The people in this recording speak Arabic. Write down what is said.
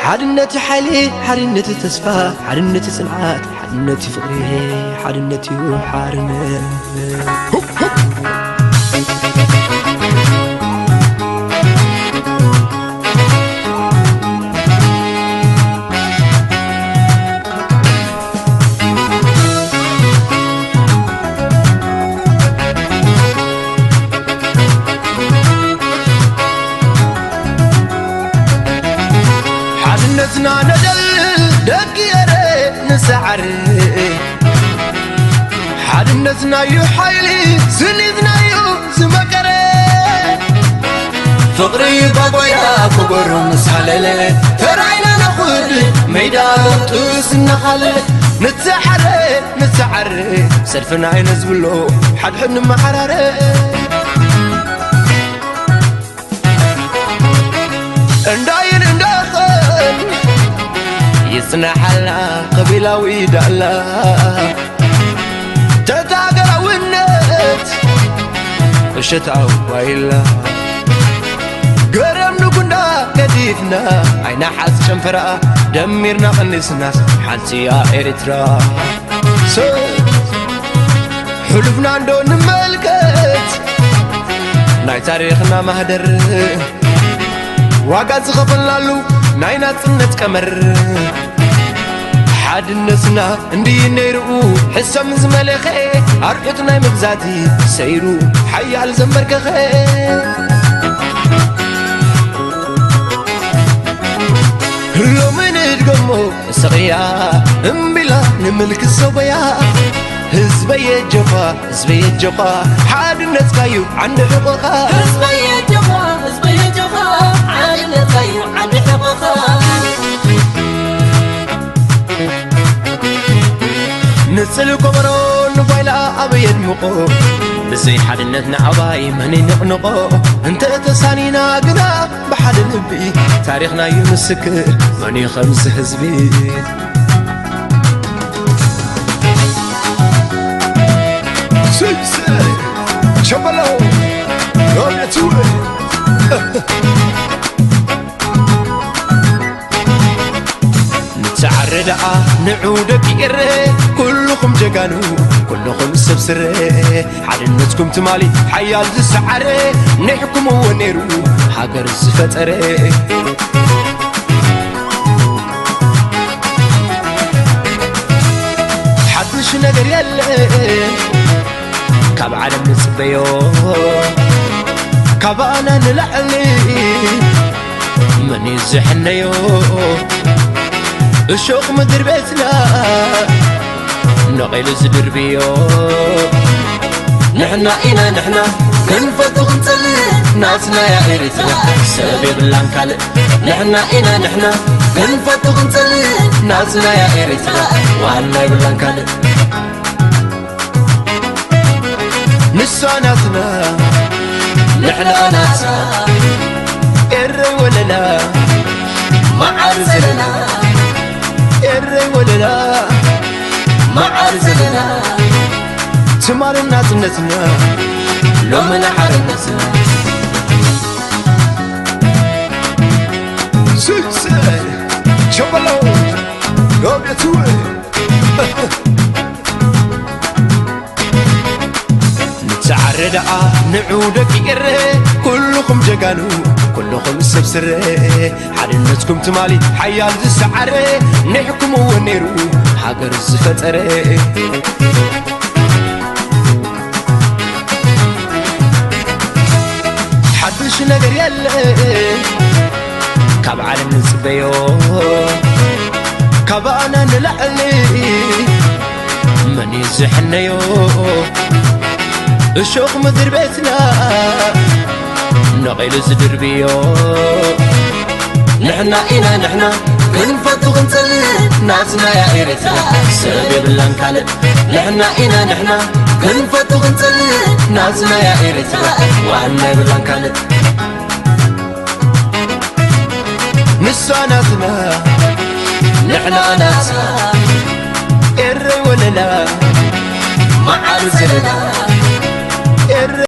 حادنتي حالي حادنتي تسفى حادنتي سمعات حادنتي فقري حادنتي وحارنة حادنتنا ندل دقيري نسعري حادنتنا يحيلي سندنا يزمكري فقري بابويا كبر مسحللي تراينا نخد ميدان توس نخلي نتسعري سلفنا ينزبلو حد حن محراري انداين انداخل يصنحلنا قبيلة ويدعلا تتاقر ونت الشتاء وإلا قرم نكونا كديفنا عينا حاس شنفرا دميرنا قنسنا حانسيا إريترا حلفنا عندو نملكت ناي تاريخنا مهدر واقع زغفلالو ناينا صنت كمر حادنسنا اندي نيرو حسا من زملخي أرقتنا مبزاتي سيرو حيال زمبركخي لو من ادقمو سغيا امبلا نملك الصبيا هزبي الجفا حادنس كايو عند حقوقها هزبي الجفا حادنس كايو عند حقوقها نسلو كبرو نفايلا أبيد مقو بسي حادنتنا عباي مني نقنقو انت تسانينا قنا بحد نبي تاريخنا يمسك مني خمس هزبي سيسي شبلو يوم يتوي نتعرض نعودك يقري كلكم جقانو كلكم سبسري حادنتكم تمالي حيال تسعري نحكم ونيرو حقر الزفتري حدش نقر يلي كاب عالم نسبيو كاب أنا نلعلي مني زحنيو الشوق مدر بيتنا نقيل زدر بيو نحنا ننفتق نتلي ناسنا يا إريتنا سببي بالانكال نحنا ننفتق نتلي ناسنا يا إريتنا وعنا بالانكال نسا ناسنا نحنا ناسنا إري ولا لا ما عرزلنا إري ولا لا ما عرزلنا تمار الناس نسنا لو من حرنسنا سيسي شبلو يوم يتوي نتعرض نعودك يقري كلكم جقانو كلكم سبسري حادنتكم تمالي حيال تسعري نحكم ونيرو حقر الزفتري حدش نقر يلي كاب عالم نسبيو كاب أنا نلعلي مني زحنيو الشوق مدر بيتنا نقيل زدر بيو نحنا ننفتق نتلي ناسنا يا إريتنا سبب بالانكال نحنا ننفتق نتلي ناسنا يا إريتنا وعنا بالانكال نسا ناسنا نحنا ناسنا إري ولا لا ما عرزلنا